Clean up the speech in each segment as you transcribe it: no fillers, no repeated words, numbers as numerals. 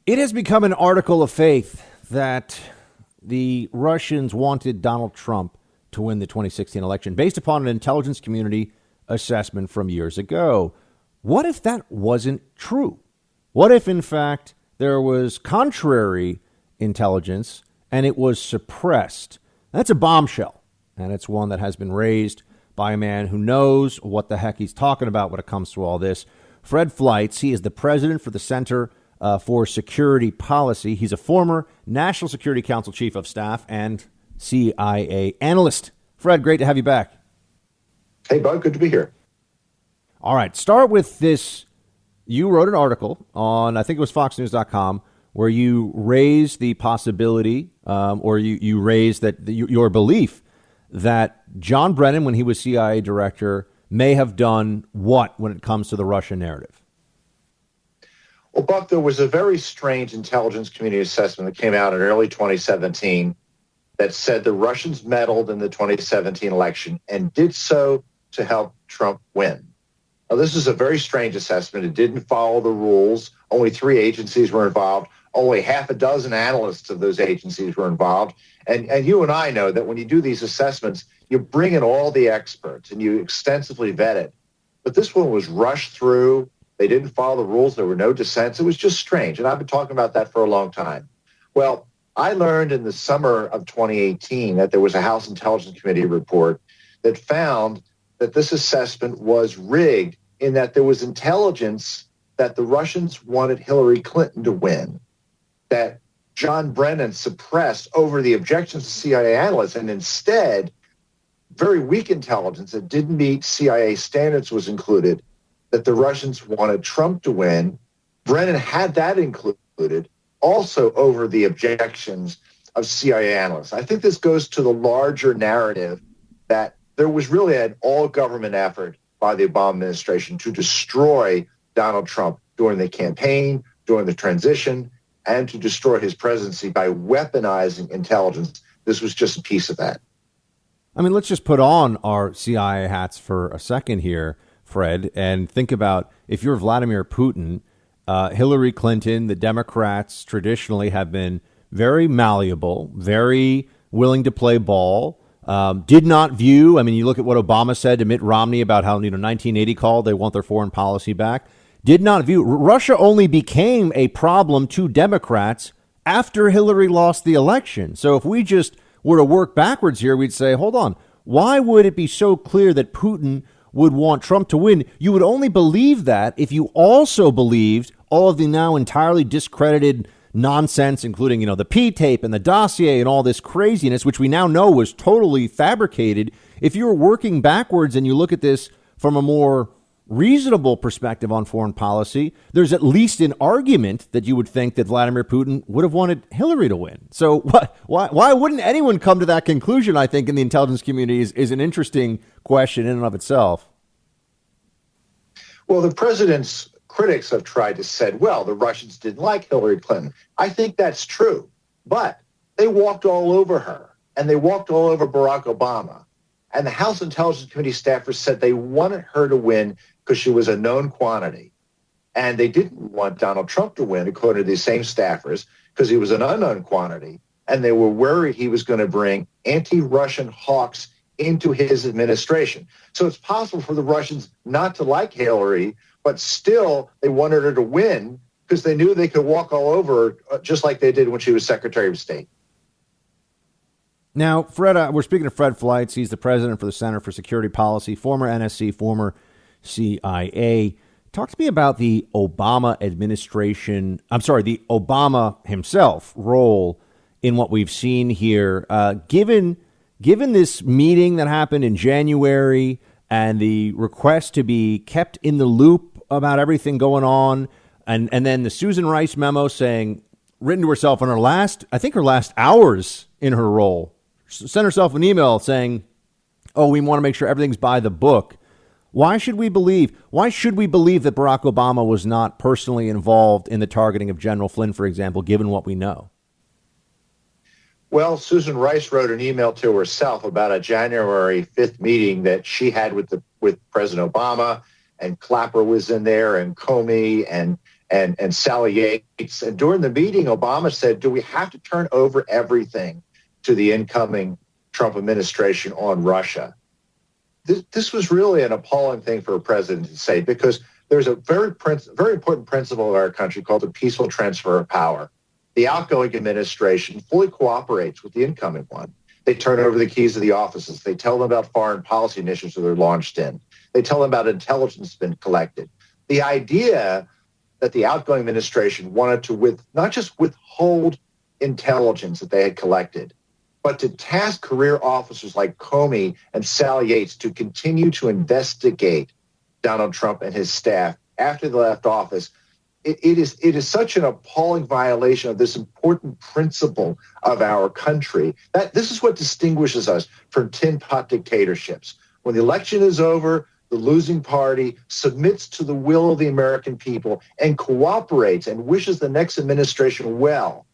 It has become an article of faith that the Russians wanted Donald Trump to win the 2016 election based upon an intelligence community assessment from years ago. What if that wasn't true? What if, in fact, there was contrary intelligence and it was suppressed? That's a bombshell, and it's one that has been raised by a man who knows what the heck he's talking about when it comes to all this. Fred Fleitz, he is the president for the Center for Security Policy. He's a former National Security Council Chief of Staff and CIA analyst. Fred, great to have you back. Hey, Bud, good to be here. All right, start with this. You wrote an article on, I think it was FoxNews.com, where you raised the possibility, or you raised that your belief that John Brennan, when he was CIA director, may have done what when it comes to the Russia narrative? Well, Buck, there was a very strange intelligence community assessment that came out in early 2017 that said the Russians meddled in the 2017 election and did so to help Trump win. Now, this is a very strange assessment. It didn't follow the rules. Only 3 agencies were involved. Only half a dozen analysts of those agencies were involved. And you and I know that when you do these assessments, you bring in all the experts and you extensively vet it. But this one was rushed through. They didn't follow the rules. There were no dissents. It was just strange. And I've been talking about that for a long time. Well, I learned in the summer of 2018 that there was a House Intelligence Committee report that found that this assessment was rigged, in that there was intelligence that the Russians wanted Hillary Clinton to win, that John Brennan suppressed over the objections of CIA analysts, and instead, very weak intelligence that didn't meet CIA standards was included, that the Russians wanted Trump to win. Brennan had that included, also over the objections of CIA analysts. I think this goes to the larger narrative that there was really an all-government effort by the Obama administration to destroy Donald Trump during the campaign, during the transition, and to destroy his presidency by weaponizing intelligence. This was just a piece of that. I mean, let's just put on our CIA hats for a second here, Fred, and think about if you're Vladimir Putin, Hillary Clinton, the Democrats traditionally have been very malleable, very willing to play ball, did not view. I mean, you look at what Obama said to Mitt Romney about how, 1980 called, they want their foreign policy back. Did not view. Russia only became a problem to Democrats after Hillary lost the election. So if we just were to work backwards here, we'd say, hold on, why would it be so clear that Putin would want Trump to win? You would only believe that if you also believed all of the now entirely discredited nonsense, including, the P tape and the dossier and all this craziness, which we now know was totally fabricated. If you were working backwards and you look at this from a more reasonable perspective on foreign policy, there's at least an argument that you would think that Vladimir Putin would have wanted Hillary to win. So why wouldn't anyone come to that conclusion, I think, in the intelligence community is an interesting question in and of itself. Well, the president's critics have tried to say, well, the Russians didn't like Hillary Clinton. I think that's true, but they walked all over her, and they walked all over Barack Obama. And the House Intelligence Committee staffers said they wanted her to win because she was a known quantity. And they didn't want Donald Trump to win, according to these same staffers, because he was an unknown quantity. And they were worried he was going to bring anti-Russian hawks into his administration. So it's possible for the Russians not to like Hillary, but still they wanted her to win because they knew they could walk all over her, just like they did when she was Secretary of State. Now, Fred, we're speaking to Fred Fleitz. He's the president for the Center for Security Policy, former NSC, former CIA. Talk to me about the Obama administration. I'm sorry, the Obama himself role in what we've seen here. Given this meeting that happened in January and the request to be kept in the loop about everything going on, and then the Susan Rice memo saying, written to herself on her last hours in her role, sent herself an email saying, oh, we want to make sure everything's by the book. Why should we believe that Barack Obama was not personally involved in the targeting of General Flynn, for example, given what we know? Well, Susan Rice wrote an email to herself about a January 5th meeting that she had with President Obama, and Clapper was in there, and Comey, and and Sally Yates. And during the meeting, Obama said, do we have to turn over everything to the incoming Trump administration on Russia? This was really an appalling thing for a president to say, because there's a very important principle of our country called the peaceful transfer of power. The outgoing administration fully cooperates with the incoming one. They turn over the keys to the offices. They tell them about foreign policy initiatives that they're launched in. They tell them about intelligence that's been collected. The idea that the outgoing administration wanted to not just withhold intelligence that they had collected, but to task career officers like Comey and Sally Yates to continue to investigate Donald Trump and his staff after they left office, it is such an appalling violation of this important principle of our country. That this is what distinguishes us from tin pot dictatorships. When the election is over, the losing party submits to the will of the American people and cooperates and wishes the next administration well.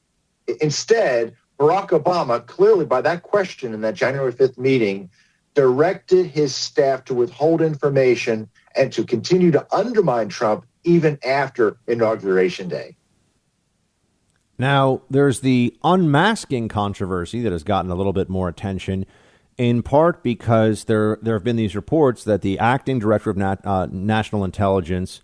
Instead, Barack Obama, clearly by that question in that January 5th meeting, directed his staff to withhold information and to continue to undermine Trump even after Inauguration Day. Now, there's the unmasking controversy that has gotten a little bit more attention, in part because there have been these reports that the acting director of national intelligence,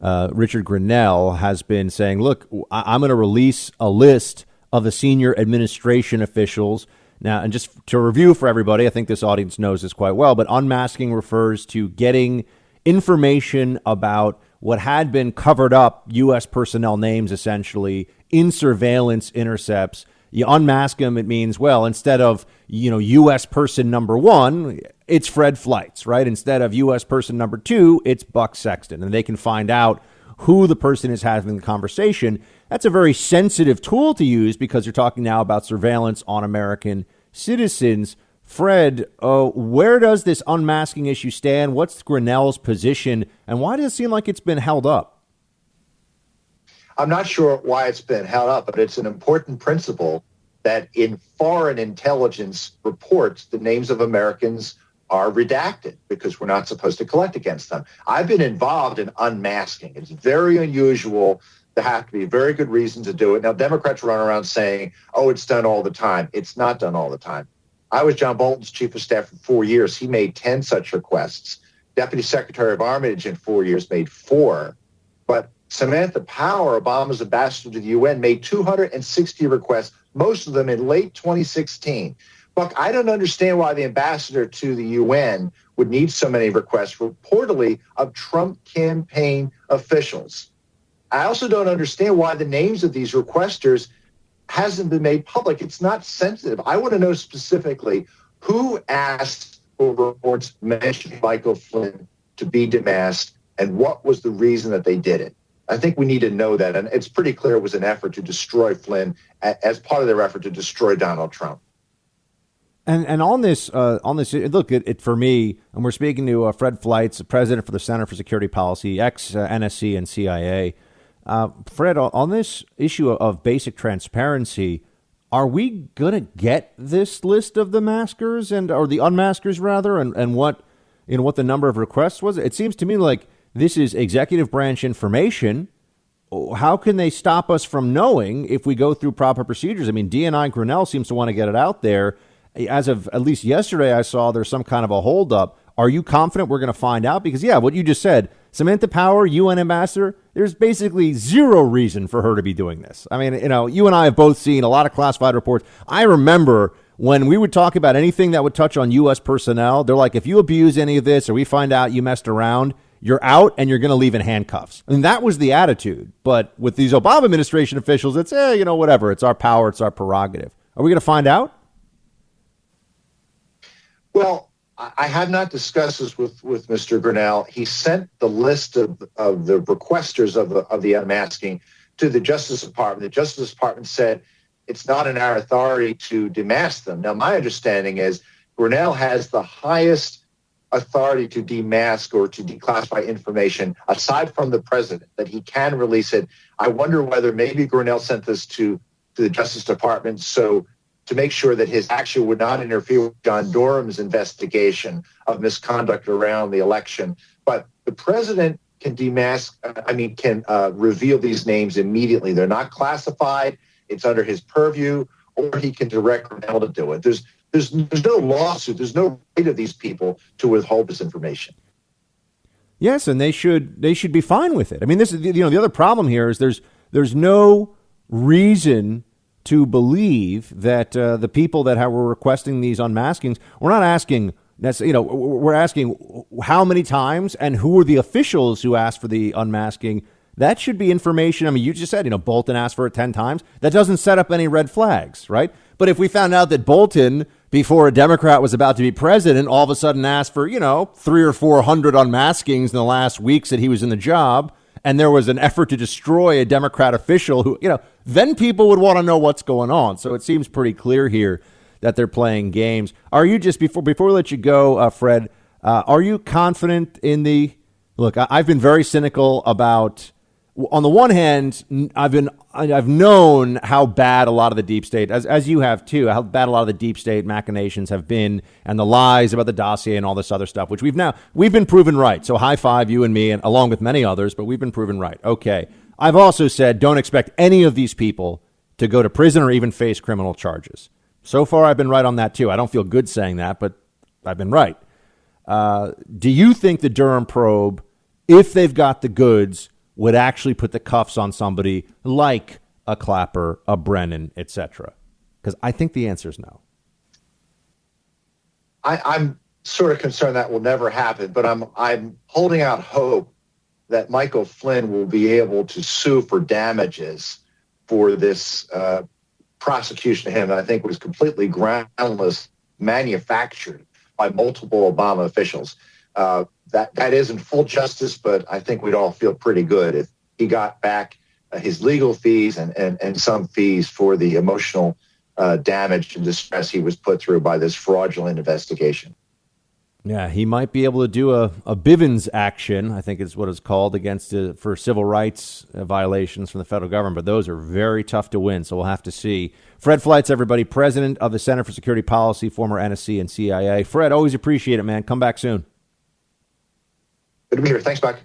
Richard Grenell, has been saying, look, I'm going to release a list of the senior administration officials. Now, and just to review for everybody, I think this audience knows this quite well, but unmasking refers to getting information about what had been covered up U.S. personnel names, essentially, in surveillance intercepts. You unmask them, it means, well, instead of, U.S. person number 1, it's Fred Fleitz, right? Instead of U.S. person number 2, it's Buck Sexton. And they can find out who the person is having the conversation. That's a very sensitive tool to use because you're talking now about surveillance on American citizens. Fred, where does this unmasking issue stand? What's Grenell's position? And why does it seem like it's been held up? I'm not sure why it's been held up, but it's an important principle that in foreign intelligence reports, the names of Americans are redacted because we're not supposed to collect against them. I've been involved in unmasking. It's very unusual. There have to be very good reasons to do it. Now, Democrats run around saying, oh, it's done all the time. It's not done all the time. I was John Bolton's chief of staff for 4 years. He made 10 such requests. Deputy Secretary of Armitage in 4 years made 4. But Samantha Power, Obama's ambassador to the UN, made 260 requests, most of them in late 2016. Buck, I don't understand why the ambassador to the UN would need so many requests, reportedly of Trump campaign officials. I also don't understand why the names of these requesters hasn't been made public. It's not sensitive. I want to know specifically who asked for reports mentioning Michael Flynn to be demasked and what was the reason that they did it. I think we need to know that. And it's pretty clear it was an effort to destroy Flynn as part of their effort to destroy Donald Trump. And on this, look, it for me, and we're speaking to Fred Fleitz, president for the Center for Security Policy, ex-NSC and CIA. Fred, on this issue of basic transparency, are we going to get this list of the maskers or the unmaskers rather, and what the number of requests was? It seems to me like this is executive branch information. How can they stop us from knowing if we go through proper procedures? I mean, DNI Grenell seems to want to get it out there. As of at least yesterday, I saw there's some kind of a holdup. Are you confident we're going to find out? Because, yeah, what you just said, Samantha Power, UN ambassador, there's basically zero reason for her to be doing this. I mean, you and I have both seen a lot of classified reports. I remember when we would talk about anything that would touch on U.S. personnel, they're like, if you abuse any of this or we find out you messed around, you're out and you're going to leave in handcuffs. I mean, that was the attitude. But with these Obama administration officials, it's, whatever. It's our power. It's our prerogative. Are we going to find out? Well, I have not discussed this with Mr. Grenell. He sent the list of the requesters of the unmasking to the Justice Department. The Justice Department said it's not in our authority to demask them. Now, my understanding is Grenell has the highest authority to demask or to declassify information aside from the president, that he can release it. I wonder whether maybe Grenell sent this to the Justice Department to make sure that his action would not interfere with John Durham's investigation of misconduct around the election. But the president can reveal these names immediately. They're not classified. It's under his purview, or he can direct Grinnell to do it. There's no lawsuit. There's no right of these people to withhold this information. Yes, and they should be fine with it. I mean, this is the other problem here is there's no reason to believe that the people that were requesting these unmaskings, we're not asking. We're asking how many times and who are the officials who asked for the unmasking. That should be information. I mean, you just said, Bolton asked for it 10 times. That doesn't set up any red flags, right? But if we found out that Bolton, before a Democrat was about to be president, all of a sudden asked for, 300 or 400 unmaskings in the last weeks that he was in the job, and there was an effort to destroy a Democrat official who, then people would want to know what's going on. So it seems pretty clear here that they're playing games. Are you just before we let you go, Fred? Are you confident in the look? I've been very cynical about. On the one hand, I've known how bad a lot of the deep state, as you have too, how bad a lot of the deep state machinations have been, and the lies about the dossier and all this other stuff, which we've been proven right. So high five, you and me, and along with many others, but we've been proven right. Okay. I've also said don't expect any of these people to go to prison or even face criminal charges. So far, I've been right on that, too. I don't feel good saying that, but I've been right. Do you think the Durham probe, if they've got the goods, would actually put the cuffs on somebody like a Clapper, a Brennan, etc.? Because I think the answer is no. I'm sort of concerned that will never happen, but I'm holding out hope that Michael Flynn will be able to sue for damages for this prosecution of him, I think was completely groundless, manufactured by multiple Obama officials. That isn't full justice, but I think we'd all feel pretty good if he got back his legal fees and some fees for the emotional damage and distress he was put through by this fraudulent investigation. Yeah, he might be able to do a Bivens action, I think is what it's called, against for civil rights violations from the federal government. But those are very tough to win, so we'll have to see. Fred Fleitz, everybody, president of the Center for Security Policy, former NSC and CIA. Fred, always appreciate it, man. Come back soon. Good to be here. Thanks, Buck.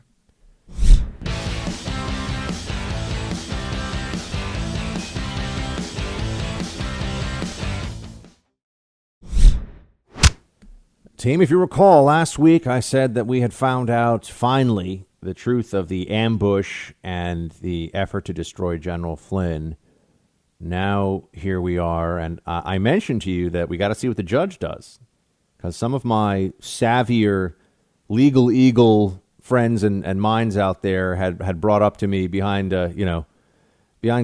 Team, if you recall, last week I said that we had found out, finally, the truth of the ambush and the effort to destroy General Flynn. Now, here we are, and I mentioned to you that we got to see what the judge does, because some of my savvier legal eagle friends and minds out there had brought up to me behind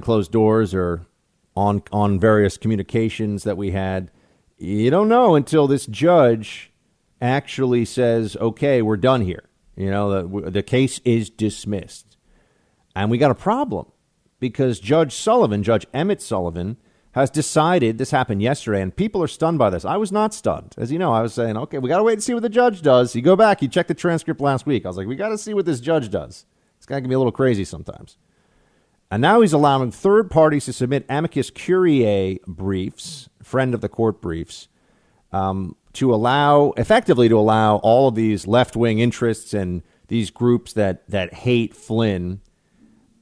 closed doors or on various communications that we had. You don't know until this judge actually says, okay, we're done here. The case is dismissed. And we got a problem because Judge Emmett Sullivan, has decided, this happened yesterday, and people are stunned by this. I was not stunned. As you know, I was saying, okay, we got to wait and see what the judge does. You go back, you check the transcript last week. I was like, we got to see what this judge does. This guy can be a little crazy sometimes. And now he's allowing third parties to submit amicus curiae briefs, friend of the court briefs, to allow all of these left-wing interests and these groups that hate Flynn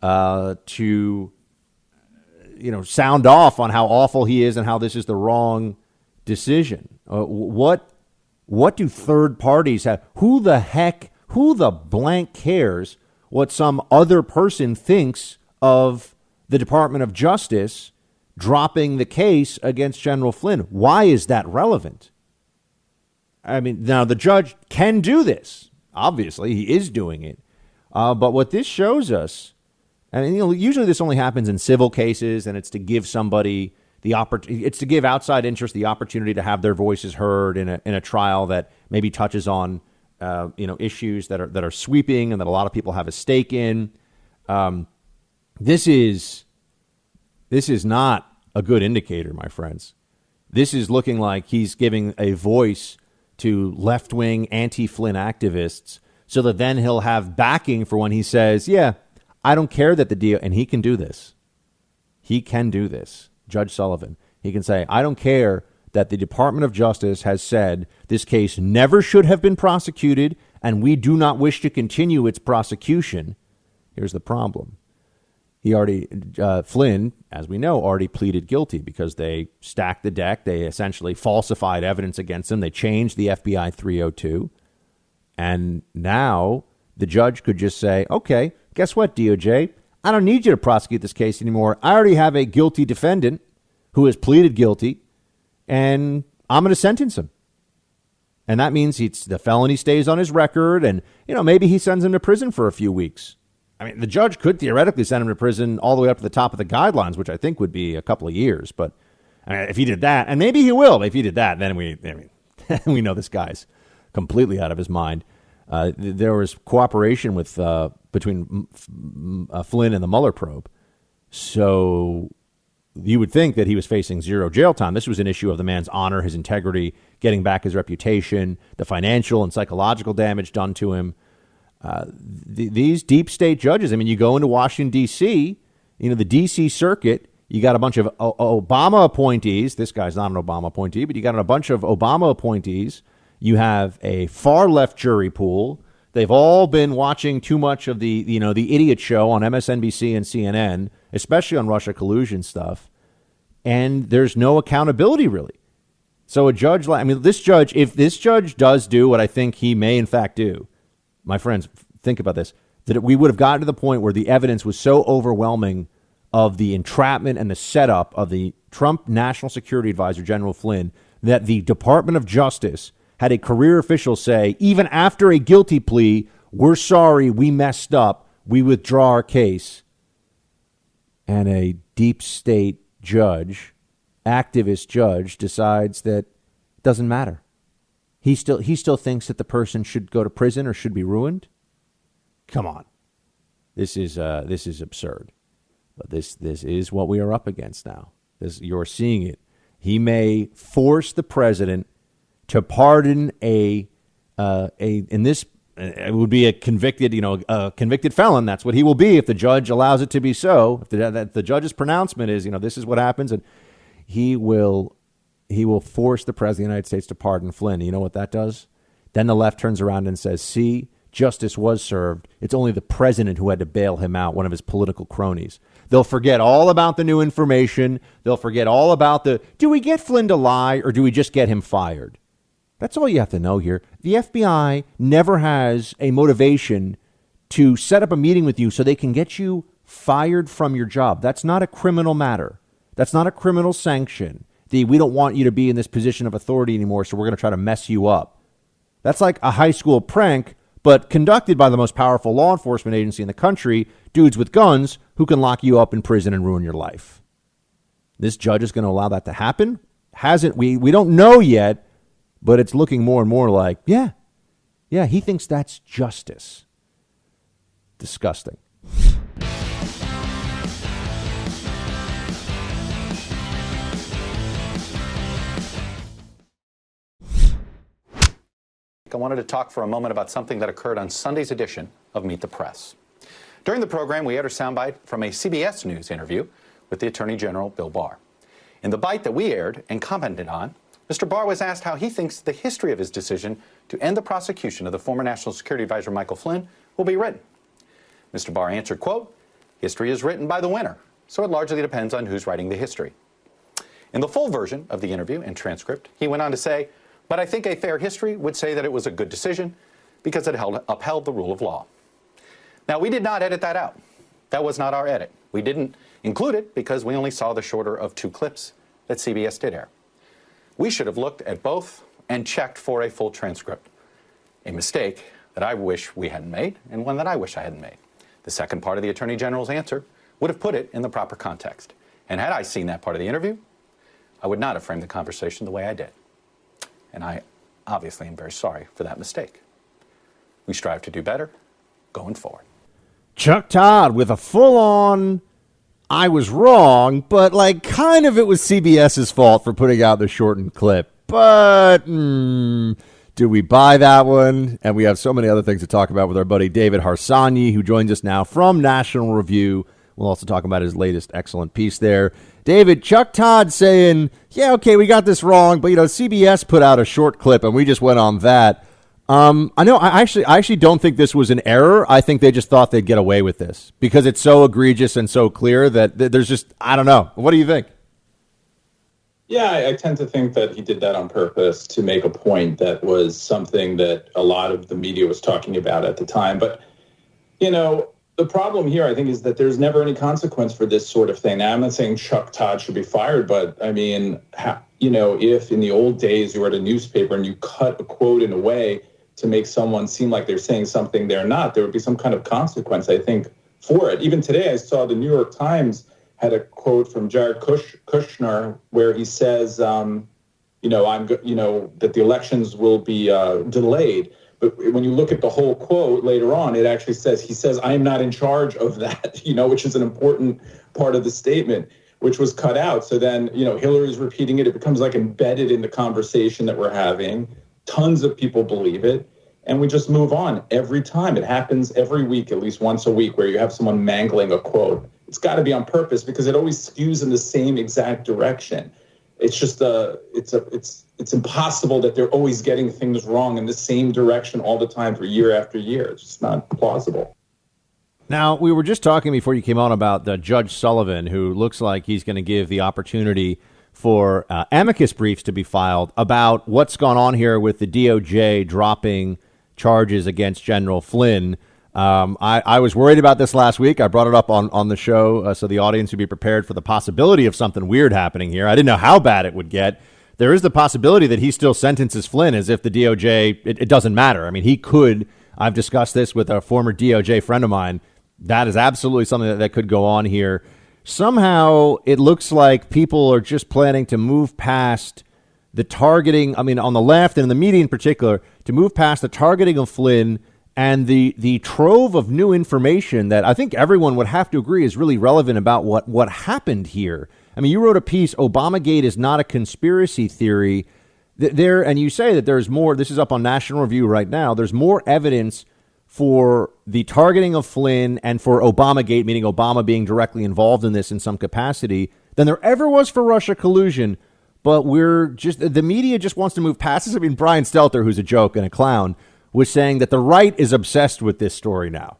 to sound off on how awful he is and how this is the wrong decision. What do third parties have? Who the blank cares what some other person thinks of the Department of Justice dropping the case against General Flynn? Why is that relevant? I mean, now the judge can do this. Obviously, he is doing it. But what this shows us, and usually this only happens in civil cases, and it's to give somebody it's to give outside interest the opportunity to have their voices heard in a trial that maybe touches on issues that are sweeping and that a lot of people have a stake in. This is not a good indicator, my friends. This is looking like he's giving a voice to left-wing anti-Flynn activists so that then he'll have backing for when he says, yeah, I don't care that the deal, and he can do this. He can do this. Judge Sullivan. He can say, I don't care that the Department of Justice has said this case never should have been prosecuted and we do not wish to continue its prosecution. Here's the problem. Flynn, as we know, already pleaded guilty because they stacked the deck. They essentially falsified evidence against him. They changed the FBI 302. And now the judge could just say, okay, guess what, DOJ? I don't need you to prosecute this case anymore. I already have a guilty defendant who has pleaded guilty, and I'm going to sentence him. And that means the felony stays on his record, and, maybe he sends him to prison for a few weeks. I mean, the judge could theoretically send him to prison all the way up to the top of the guidelines, which I think would be a couple of years. But if he did that, and maybe he will, if he did that, then we know this guy's completely out of his mind. There was cooperation with between Flynn and the Mueller probe. So you would think that he was facing 0 jail time. This was an issue of the man's honor, his integrity, getting back his reputation, the financial and psychological damage done to him. These deep state judges, I mean, you go into Washington, D.C., the D.C. circuit, you got a bunch of Obama appointees. This guy's not an Obama appointee, but you got a bunch of Obama appointees. You have a far left jury pool. They've all been watching too much of the idiot show on MSNBC and CNN, especially on Russia collusion stuff. And there's no accountability, really. So if this judge does do what I think he may in fact do, my friends, think about this, that we would have gotten to the point where the evidence was so overwhelming of the entrapment and the setup of the Trump National Security Advisor, General Flynn, that the Department of Justice had a career official say, even after a guilty plea, we're sorry, we messed up, we withdraw our case. And a deep state judge, activist judge, decides that it doesn't matter. He still thinks that the person should go to prison or should be ruined. Come on, this is absurd. But this is what we are up against now. You're seeing it. He may force the president to pardon it would be a convicted felon. That's what he will be if the judge allows it to be so. If the judge's pronouncement is, this is what happens, and he will force the president of the United States to pardon Flynn. You know what that does? Then the left turns around and says, see, justice was served. It's only the president who had to bail him out, one of his political cronies. They'll forget all about the new information. They'll forget all about do we get Flynn to lie or do we just get him fired? That's all you have to know here. The FBI never has a motivation to set up a meeting with you so they can get you fired from your job. That's not a criminal matter. That's not a criminal sanction. We don't want you to be in this position of authority anymore, so we're going to try to mess you up. That's like a high school prank, but conducted by the most powerful law enforcement agency in the country, dudes with guns who can lock you up in prison and ruin your life. This judge is going to allow that to happen? Hasn't. We don't know yet, but it's looking more and more like, yeah, he thinks that's justice. Disgusting. I wanted to talk for a moment about something that occurred on Sunday's edition of Meet the Press. During the program, we aired a soundbite from a CBS News interview with the Attorney General, Bill Barr. In the bite that we aired and commented on, Mr. Barr was asked how he thinks the history of his decision to end the prosecution of the former National Security Advisor Michael Flynn will be written. Mr. Barr answered, quote, "History is written by the winner, so it largely depends on who's writing the history." In the full version of the interview and transcript, he went on to say, "But I think a fair history would say that it was a good decision because it upheld the rule of law." Now, we did not edit that out. That was not our edit. We didn't include it because we only saw the shorter of 2 clips that CBS did air. We should have looked at both and checked for a full transcript. A mistake that I wish we hadn't made and one that I wish I hadn't made. The second part of the Attorney General's answer would have put it in the proper context. And had I seen that part of the interview, I would not have framed the conversation the way I did. And I obviously am very sorry for that mistake. We strive to do better going forward. Chuck Todd with a full-on, I was wrong, but kind of it was CBS's fault for putting out the shortened clip. But do we buy that one? And we have so many other things to talk about with our buddy David Harsanyi, who joins us now from National Review. We'll also talk about his latest excellent piece there. David, Chuck Todd saying, yeah, okay, we got this wrong, but, CBS put out a short clip, and we just went on that. I know. I actually don't think this was an error. I think they just thought they'd get away with this because it's so egregious and so clear that there's just, I don't know. What do you think? Yeah, I tend to think that he did that on purpose to make a point that was something that a lot of the media was talking about at the time. But, you know, the problem here, I think, is that there's never any consequence for this sort of thing. Now, I'm not saying Chuck Todd should be fired, but I mean, you know, if in the old days you were at a newspaper and you cut a quote in a way to make someone seem like they're saying something they're not, there would be some kind of consequence, I think, for it. Even today, I saw the New York Times had a quote from Jared Kushner where he says, you know, that the elections will be delayed. But when you look at the whole quote later on, it actually says, he says, I am not in charge of that, you know, which is an important part of the statement, which was cut out. So then, you know, Hillary's repeating it. It becomes like embedded in the conversation that we're having. Tons of people believe it. And we just move on every time. It happens every week, at least once a week, where you have someone mangling a quote. It's got to be on purpose because it always skews in the same exact direction. It's just it's impossible that they're always getting things wrong in the same direction all the time for year after year. It's just not plausible. Now, we were just talking before you came on about Judge Sullivan, who looks like he's going to give the opportunity for amicus briefs to be filed about what's gone on here with the DOJ dropping charges against General Flynn. I was worried about this last week. I brought it up on the show so the audience would be prepared for the possibility of something weird happening here. I didn't know how bad it would get. There is the possibility that he still sentences Flynn as if the DOJ, it doesn't matter. I mean, he could. I've discussed this with a former DOJ friend of mine. That is absolutely something that could go on here. Somehow it looks like people are just planning to move past the targeting. I mean, on the left and in the media in particular, to move past the targeting of Flynn and the trove of new information that I think everyone would have to agree is really relevant about what happened here. I mean, you wrote a piece, Obamagate is not a conspiracy theory. There, and you say that there's more, this is up on National Review right now, there's more evidence for the targeting of Flynn and for Obamagate, meaning Obama being directly involved in this in some capacity, than there ever was for Russia collusion. But the media just wants to move past this. I mean, Brian Stelter, who's a joke and a clown, was saying that the right is obsessed with this story now.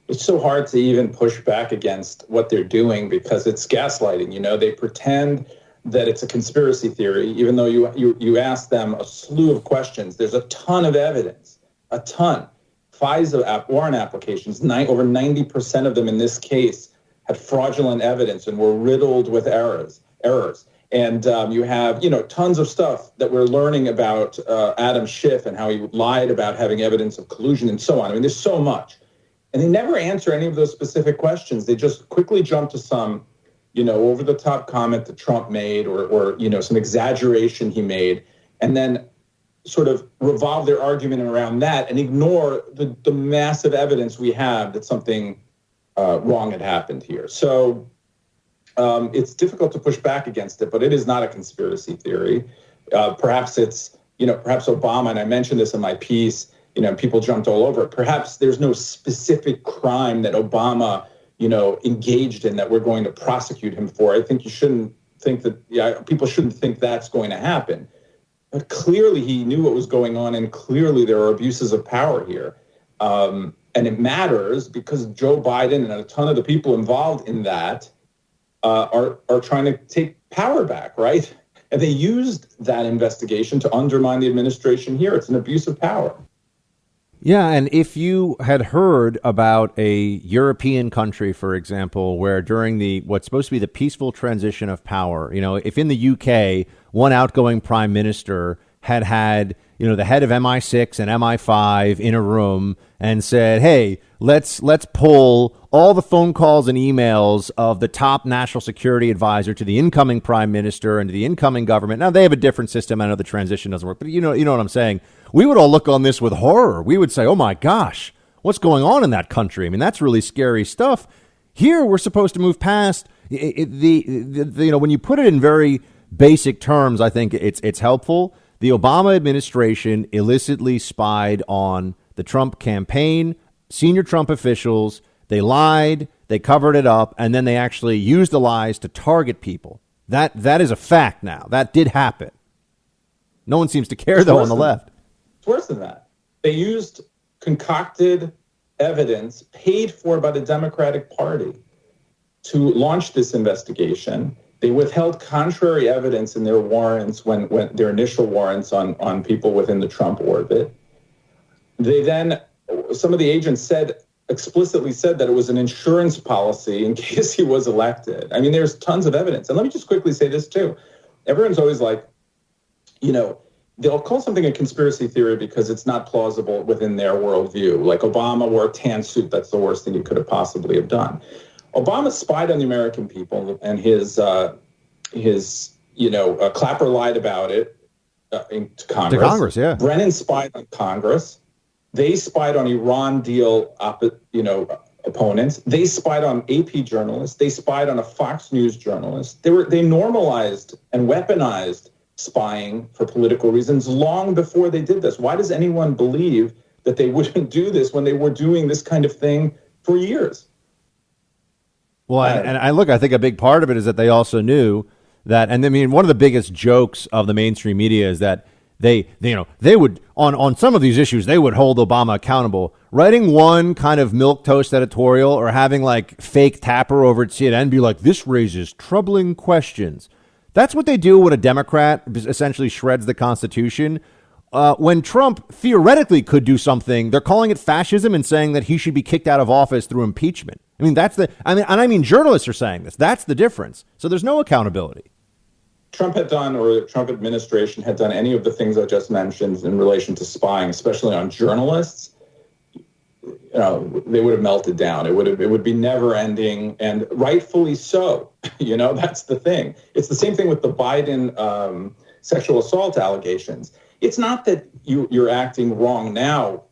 It's so hard to even push back against what they're doing because it's gaslighting. You know, they pretend that it's a conspiracy theory, even though you ask them a slew of questions. There's a ton of evidence, a ton. FISA warrant applications, over 90% of them in this case had fraudulent evidence and were riddled with errors. And you have, you know, tons of stuff that we're learning about Adam Schiff and how he lied about having evidence of collusion and so on. I mean, there's so much. And they never answer any of those specific questions. They just quickly jump to some, you know, over-the-top comment that Trump made or, you know, some exaggeration he made, and then sort of revolve their argument around that and ignore the massive evidence we have that something wrong had happened here. So it's difficult to push back against it, but it is not a conspiracy theory. Perhaps it's, you know, perhaps Obama, and I mentioned this in my piece, you know, people jumped all over it. Perhaps there's no specific crime that Obama, you know, engaged in that we're going to prosecute him for. I think you shouldn't think that, people shouldn't think that's going to happen. But clearly he knew what was going on, and clearly there are abuses of power here. And it matters because Joe Biden and a ton of the people involved in that are trying to take power back, right? And they used that investigation to undermine the administration here. It's an abuse of power. Yeah, and if you had heard about a European country, for example, where during what's supposed to be the peaceful transition of power, you know, if in the UK, one outgoing prime minister had, you know, the head of MI6 and MI5 in a room and said, hey, let's pull all the phone calls and emails of the top national security advisor to the incoming prime minister and to the incoming government. Now, they have a different system. I know the transition doesn't work, but you know what I'm saying? We would all look on this with horror. We would say, oh, my gosh, what's going on in that country? I mean, that's really scary stuff. Here, we're supposed to move past you know, when you put it in very basic terms, I think it's helpful. The Obama administration illicitly spied on the Trump campaign, senior Trump officials. They lied, they covered it up, and then they actually used the lies to target people. That is a fact now. That did happen. No one seems to care, though, on the left. It's worse than that. They used concocted evidence paid for by the Democratic Party to launch this investigation. They withheld contrary evidence in their warrants when their initial warrants on people within the Trump orbit. They then, some of the agents explicitly said that it was an insurance policy in case he was elected. I mean, there's tons of evidence. And let me just quickly say this too. Everyone's always like, they'll call something a conspiracy theory because it's not plausible within their worldview. Like Obama wore a tan suit. That's the worst thing you could have possibly have done. Obama spied on the American people, and his Clapper lied about it to Congress. To Congress, yeah. Brennan spied on Congress. They spied on Iran deal, opponents. They spied on AP journalists. They spied on a Fox News journalist. They normalized and weaponized spying for political reasons long before they did this. Why does anyone believe that they wouldn't do this when they were doing this kind of thing for years? Well, I think a big part of it is that they also knew that, and I mean, one of the biggest jokes of the mainstream media is that they would, on some of these issues, they would hold Obama accountable. Writing one kind of milquetoast editorial or having like fake Tapper over at CNN be like, this raises troubling questions. That's what they do when a Democrat essentially shreds the Constitution. When Trump theoretically could do something, they're calling it fascism and saying that he should be kicked out of office through impeachment. I mean, journalists are saying this. That's the difference. So there's no accountability. Trump had done, or the Trump administration had done any of the things I just mentioned in relation to spying, especially on journalists, they would have melted down. It would be never ending, and rightfully so. That's the thing. It's the same thing with the Biden sexual assault allegations. It's not that you're acting wrong now,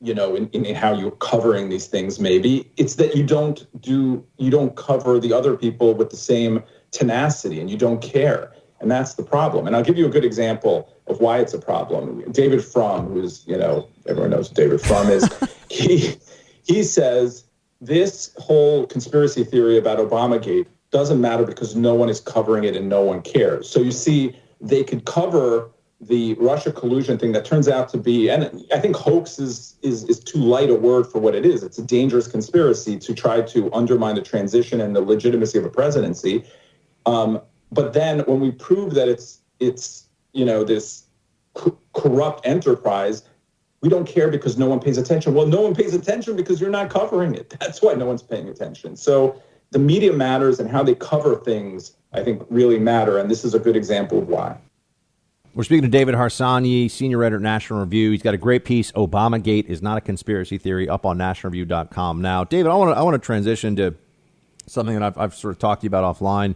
in how you're covering these things. Maybe it's that you don't cover the other people with the same tenacity, and you don't care. And that's the problem. And I'll give you a good example of why it's a problem. David Frum, who's, everyone knows who David Frum is, he says this whole conspiracy theory about Obamagate doesn't matter because no one is covering it and no one cares. So you see, they could cover the Russia collusion thing that turns out to be, and I think hoax is too light a word for what it is. It's a dangerous conspiracy to try to undermine the transition and the legitimacy of a presidency. But then when we prove that it's this corrupt enterprise, we don't care because no one pays attention. Well, no one pays attention because you're not covering it. That's why no one's paying attention. So the media matters, and how they cover things, I think, really matter. And this is a good example of why. We're speaking to David Harsanyi, senior editor at National Review. He's got a great piece, Obamagate is Not a Conspiracy Theory, up on nationalreview.com. Now, David, I want to transition to something that I've sort of talked to you about offline.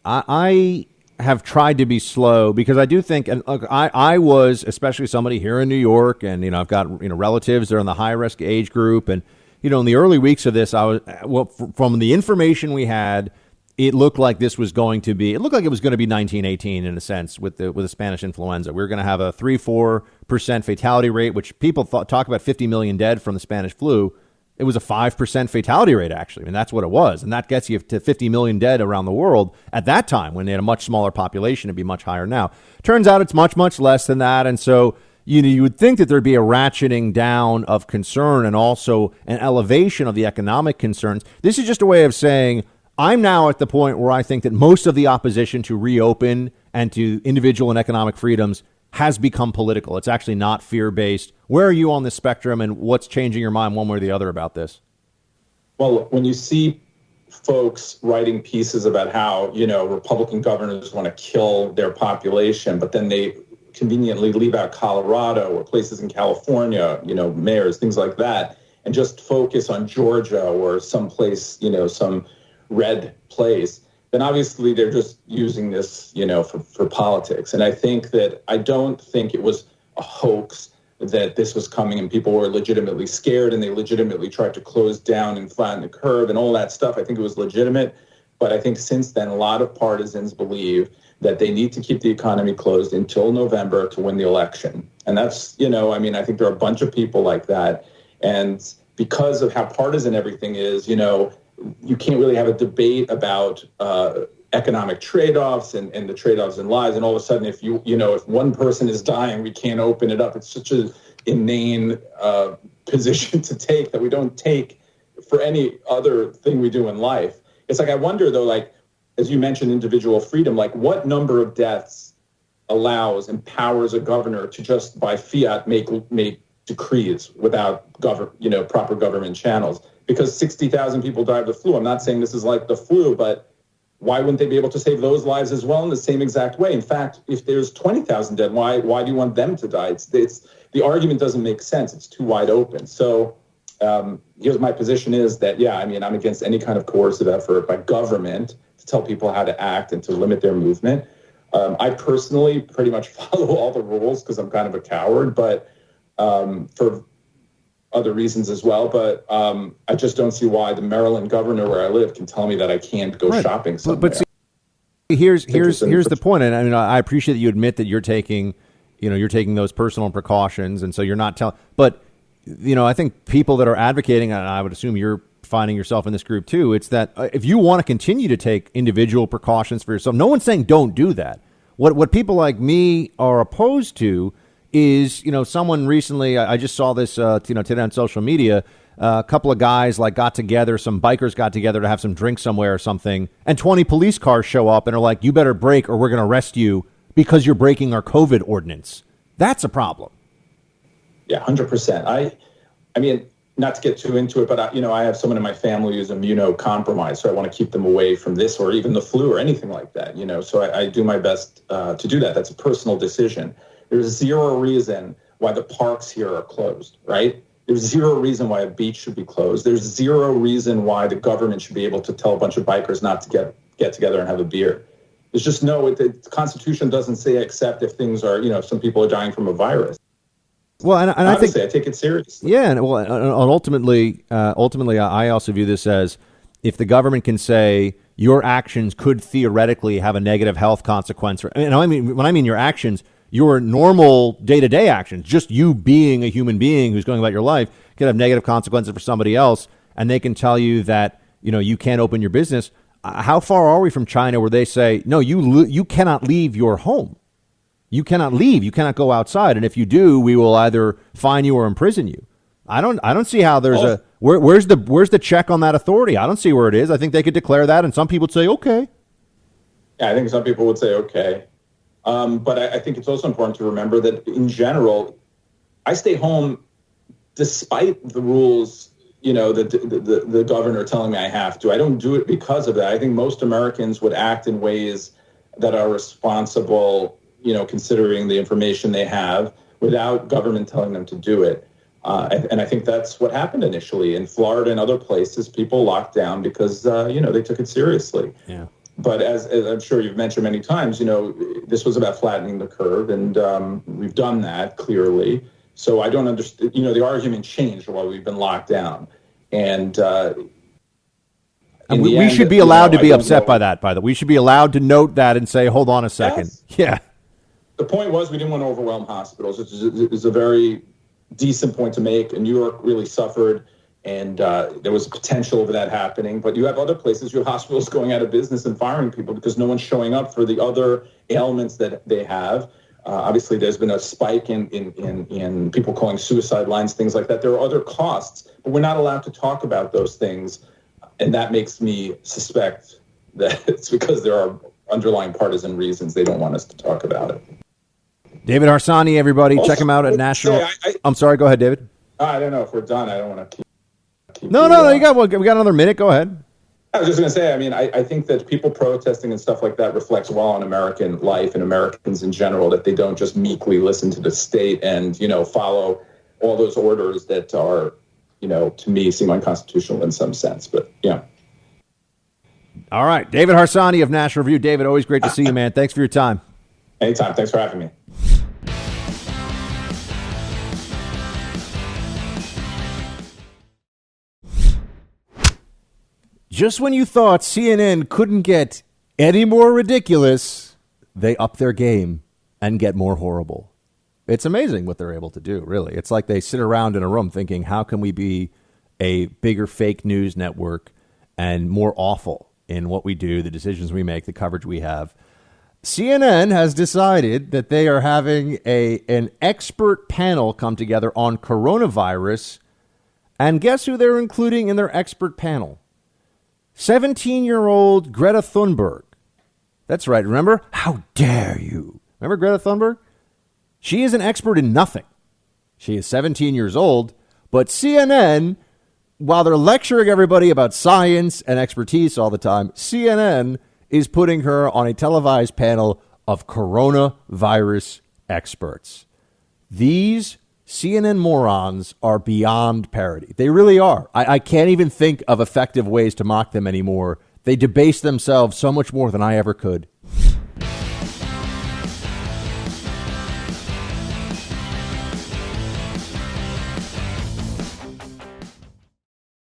I have tried to be slow because I do think, and look, I was especially somebody here in New York, and I've got relatives that are in the high risk age group, and in the early weeks of this, from the information we had, it looked like it was going to be 1918 in a sense with the Spanish influenza. We were going to have a 3-4% fatality rate, which people talk about 50 million dead from the Spanish flu. It was a 5% fatality rate, actually. I mean, that's what it was. And that gets you to 50 million dead around the world. At that time, when they had a much smaller population, it'd be much higher now. Turns out it's much, much less than that. And so you would think that there'd be a ratcheting down of concern and also an elevation of the economic concerns. This is just a way of saying, I'm now at the point where I think that most of the opposition to reopen and to individual and economic freedoms has become political. It's actually not fear-based. Where are you on this spectrum, and what's changing your mind one way or the other about this? Well, when you see folks writing pieces about how, Republican governors want to kill their population, but then they conveniently leave out Colorado or places in California, mayors, things like that, and just focus on Georgia or someplace, some red place, then obviously they're just using this, for politics. And I don't think it was a hoax that this was coming and people were legitimately scared and they legitimately tried to close down and flatten the curve and all that stuff. I think it was legitimate. But I think since then, a lot of partisans believe that they need to keep the economy closed until November to win the election. And that's, I think there are a bunch of people like that. And because of how partisan everything is, you can't really have a debate about economic trade-offs and the trade-offs in lives. And all of a sudden, if if one person is dying, we can't open it up. It's such an inane position to take that we don't take for any other thing we do in life. It's like, I wonder though, like, as you mentioned, individual freedom, like what number of deaths empowers a governor to just by fiat make decrees without proper government channels? Because 60,000 people die of the flu. I'm not saying this is like the flu, but why wouldn't they be able to save those lives as well in the same exact way? In fact, if there's 20,000 dead, why do you want them to die? It's the argument doesn't make sense. It's too wide open. So here's my position is that, I'm against any kind of coercive effort by government to tell people how to act and to limit their movement. I personally pretty much follow all the rules because I'm kind of a coward, but for other reasons as well. But I just don't see why the Maryland governor where I live can tell me that I can't go shopping somewhere. But see, here's the point. And I mean, I appreciate that you admit that you're taking those personal precautions. And so you're not telling, but I think people that are advocating, and I would assume you're finding yourself in this group too, it's that if you want to continue to take individual precautions for yourself, no one's saying don't do that. What people like me are opposed to is, someone recently, I just saw this, today on social media, a couple of guys got together, some bikers got together to have some drinks somewhere or something, and 20 police cars show up and are like, you better break or we're going to arrest you because you're breaking our COVID ordinance. That's a problem. Yeah, 100%. I mean, not to get too into it, but I have someone in my family who's immunocompromised, so I want to keep them away from this or even the flu or anything like that. So I do my best to do that. That's a personal decision. There's zero reason why the parks here are closed, right? There's zero reason why a beach should be closed. There's zero reason why the government should be able to tell a bunch of bikers not to get together and have a beer. There's just the Constitution doesn't say except if things are, some people are dying from a virus. Well, and I think I take it seriously. Yeah, and ultimately, I also view this as if the government can say your actions could theoretically have a negative health consequence. When I mean your actions, your normal day-to-day actions, just you being a human being who's going about your life, could have negative consequences for somebody else, and they can tell you that you can't open your business. How far are we from China where they say no, you cannot leave your home? You cannot leave. You cannot go outside. And if you do, we will either fine you or imprison you. I don't see how there's where's the check on that authority? I don't see where it is. I think they could declare that, and some people would say, okay. Yeah, I think some people would say, okay. But I think it's also important to remember that in general, I stay home despite the rules, the governor telling me I have to. I don't do it because of that. I think most Americans would act in ways that are responsible, considering the information they have without government telling them to do it. And I think that's what happened initially in Florida and other places. People locked down because, they took it seriously. Yeah. But as I'm sure you've mentioned many times, this was about flattening the curve, and we've done that clearly. So I don't understand, the argument changed while we've been locked down. And we should be allowed to be upset by that, by the way. We should be allowed to note that and say, hold on a second. Yes. Yeah. The point was we didn't want to overwhelm hospitals. It was a very decent point to make, and New York really suffered, and there was a potential of that happening. But you have other places, you have hospitals going out of business and firing people because no one's showing up for the other ailments that they have. Obviously, there's been a spike in people calling suicide lines, things like that. There are other costs, but we're not allowed to talk about those things, and that makes me suspect that it's because there are underlying partisan reasons they don't want us to talk about it. David Harsanyi, everybody, check him out at National. I'm sorry, go ahead, David. I don't know if we're done. I don't want to keep No, we got another minute. Go ahead. I was just going to say, I think that people protesting and stuff like that reflects well on American life and Americans in general, that they don't just meekly listen to the state and, follow all those orders that are, to me, seem unconstitutional in some sense. But, yeah. All right. David Harsanyi of National Review. David, always great to see you, man. Thanks for your time. Anytime. Thanks for having me. Just when you thought CNN couldn't get any more ridiculous, they up their game and get more horrible. It's amazing what they're able to do, really. It's like they sit around in a room thinking, how can we be a bigger fake news network and more awful in what we do, the decisions we make, the coverage we have. CNN has decided that they are having an expert panel come together on coronavirus. And guess who they're including in their expert panel? 17-year-old Greta Thunberg. That's right. Remember? How dare you? Remember Greta Thunberg? She is an expert in nothing. She is 17 years old, but CNN, while they're lecturing everybody about science and expertise all the time, CNN is putting her on a televised panel of coronavirus experts. These CNN morons are beyond parody. They really are. I can't even think of effective ways to mock them anymore. They debase themselves so much more than I ever could.